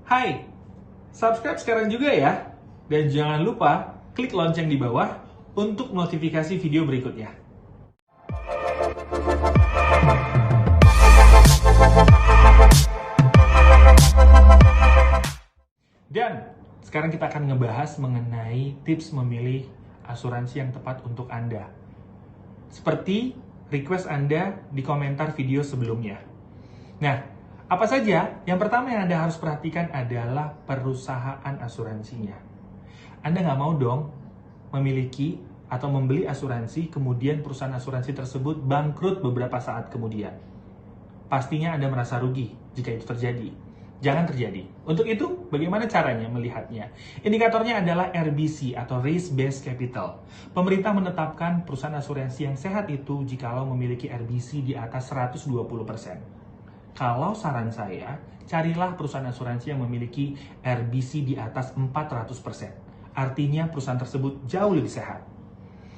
Hai, subscribe sekarang juga ya. Dan jangan lupa klik lonceng di bawah untuk notifikasi video berikutnya. Dan sekarang kita akan ngebahas mengenai tips memilih asuransi yang tepat untuk Anda. Seperti request Anda di komentar video sebelumnya. Nah, apa saja? Yang pertama yang Anda harus perhatikan adalah perusahaan asuransinya. Anda nggak mau dong memiliki atau membeli asuransi, kemudian perusahaan asuransi tersebut bangkrut beberapa saat kemudian. Pastinya Anda merasa rugi jika itu terjadi. Jangan terjadi. Untuk itu, bagaimana caranya melihatnya? Indikatornya adalah RBC atau Risk Based Capital. Pemerintah menetapkan perusahaan asuransi yang sehat itu jikalau memiliki RBC di atas 120%. Kalau saran saya, carilah perusahaan asuransi yang memiliki RBC di atas 400%. Artinya perusahaan tersebut jauh lebih sehat.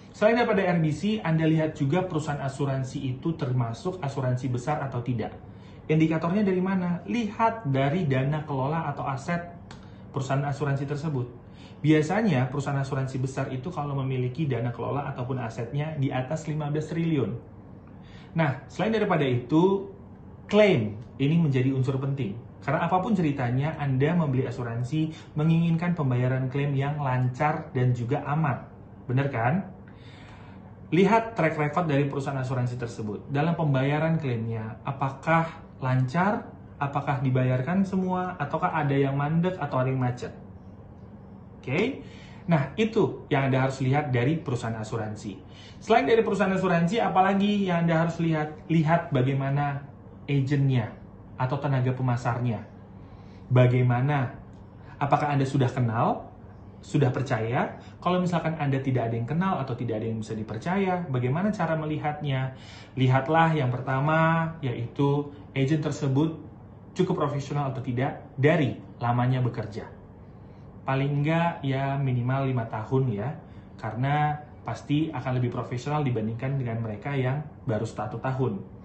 Selain daripada RBC, Anda lihat juga perusahaan asuransi itu termasuk asuransi besar atau tidak. Indikatornya dari mana? Lihat dari dana kelola atau aset perusahaan asuransi tersebut. Biasanya perusahaan asuransi besar itu kalau memiliki dana kelola ataupun asetnya di atas 15 triliun. Nah, selain daripada itu, klaim ini menjadi unsur penting. Karena apapun ceritanya, Anda membeli asuransi menginginkan pembayaran klaim yang lancar dan juga aman. Benar kan? Lihat track record dari perusahaan asuransi tersebut. Dalam pembayaran klaimnya, apakah lancar, apakah dibayarkan semua, ataukah ada yang mandek atau ada yang macet. Oke? Nah, itu yang Anda harus lihat dari perusahaan asuransi. Selain dari perusahaan asuransi, apalagi yang Anda harus lihat? Lihat bagaimana agennya atau tenaga pemasarnya. Bagaimana? Apakah Anda sudah kenal? Sudah percaya? Kalau misalkan Anda tidak ada yang kenal atau tidak ada yang bisa dipercaya, bagaimana cara melihatnya? Lihatlah yang pertama, yaitu agen tersebut cukup profesional atau tidak dari lamanya bekerja. Paling enggak ya minimal 5 tahun ya, karena pasti akan lebih profesional dibandingkan dengan mereka yang baru 1 tahun.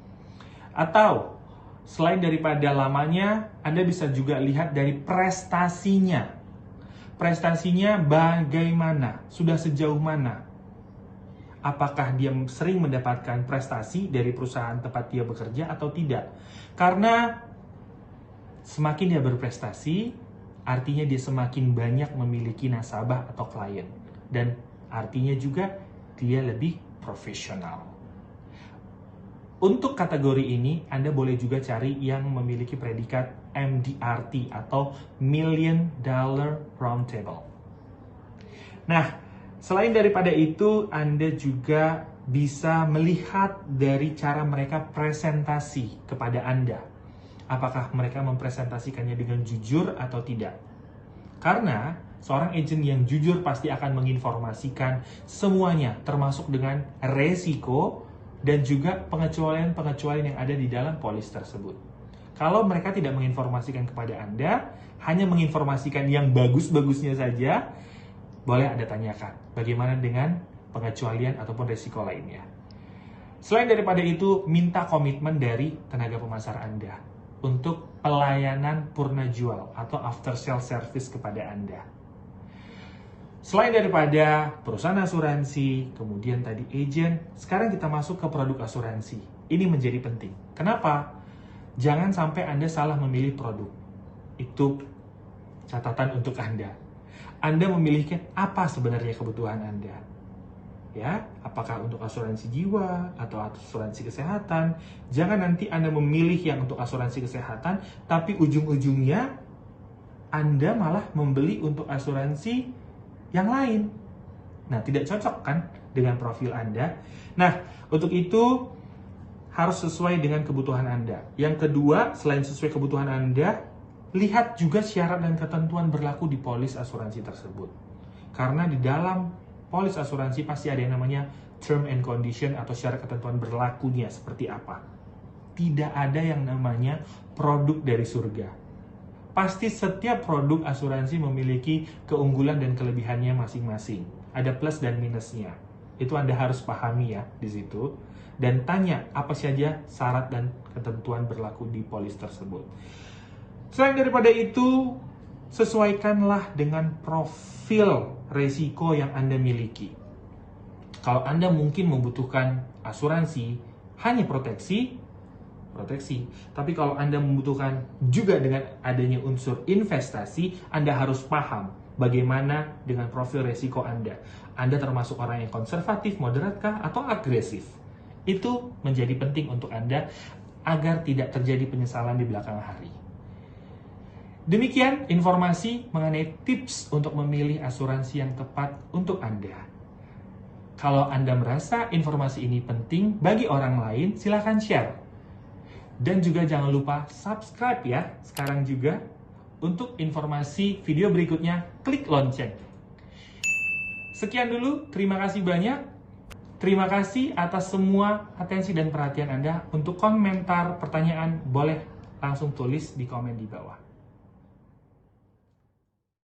Atau selain daripada lamanya, Anda bisa juga lihat dari prestasinya. Prestasinya bagaimana? Sudah sejauh mana? Apakah dia sering mendapatkan prestasi dari perusahaan tempat dia bekerja atau tidak? Karena semakin dia berprestasi, artinya dia semakin banyak memiliki nasabah atau klien. Dan artinya juga dia lebih profesional. Untuk kategori ini, Anda boleh juga cari yang memiliki predikat MDRT atau Million Dollar Round Table. Nah, selain daripada itu, Anda juga bisa melihat dari cara mereka presentasi kepada Anda. Apakah mereka mempresentasikannya dengan jujur atau tidak? Karena seorang agen yang jujur pasti akan menginformasikan semuanya, termasuk dengan resiko dan juga pengecualian-pengecualian yang ada di dalam polis tersebut. Kalau mereka tidak menginformasikan kepada Anda, hanya menginformasikan yang bagus-bagusnya saja, boleh Anda tanyakan bagaimana dengan pengecualian ataupun resiko lainnya. Selain daripada itu, minta komitmen dari tenaga pemasar Anda untuk pelayanan purna jual atau after sale service kepada Anda. Selain daripada perusahaan asuransi, kemudian tadi agen, sekarang kita masuk ke produk asuransi. Ini menjadi penting. Kenapa? Jangan sampai Anda salah memilih produk. Itu catatan untuk Anda. Anda memiliki apa sebenarnya kebutuhan Anda? Ya, apakah untuk asuransi jiwa atau asuransi kesehatan? Jangan nanti Anda memilih yang untuk asuransi kesehatan, tapi ujung-ujungnya Anda malah membeli untuk asuransi yang lain. Nah, tidak cocok kan dengan profil Anda. Nah, untuk itu harus sesuai dengan kebutuhan Anda. Yang kedua, selain sesuai kebutuhan Anda, lihat juga syarat dan ketentuan berlaku di polis asuransi tersebut. Karena di dalam polis asuransi pasti ada yang namanya term and condition atau syarat ketentuan berlakunya seperti apa. Tidak ada yang namanya produk dari surga. Pasti setiap produk asuransi memiliki keunggulan dan kelebihannya masing-masing. Ada plus dan minusnya. Itu Anda harus pahami ya di situ. Dan tanya apa saja syarat dan ketentuan berlaku di polis tersebut. Selain daripada itu, sesuaikanlah dengan profil resiko yang Anda miliki. Kalau Anda mungkin membutuhkan asuransi hanya proteksi. Tapi kalau Anda membutuhkan juga dengan adanya unsur investasi, Anda harus paham bagaimana dengan profil resiko Anda. Anda termasuk orang yang konservatif, moderatkah, atau agresif? Itu menjadi penting untuk Anda agar tidak terjadi penyesalan di belakang hari. Demikian informasi mengenai tips untuk memilih asuransi yang tepat untuk Anda. Kalau Anda merasa informasi ini penting bagi orang lain, silakan share. Dan juga jangan lupa subscribe ya, sekarang juga. Untuk informasi video berikutnya, klik lonceng. Sekian dulu, terima kasih banyak. Terima kasih atas semua atensi dan perhatian Anda. Untuk komentar, pertanyaan, boleh langsung tulis di komen di bawah.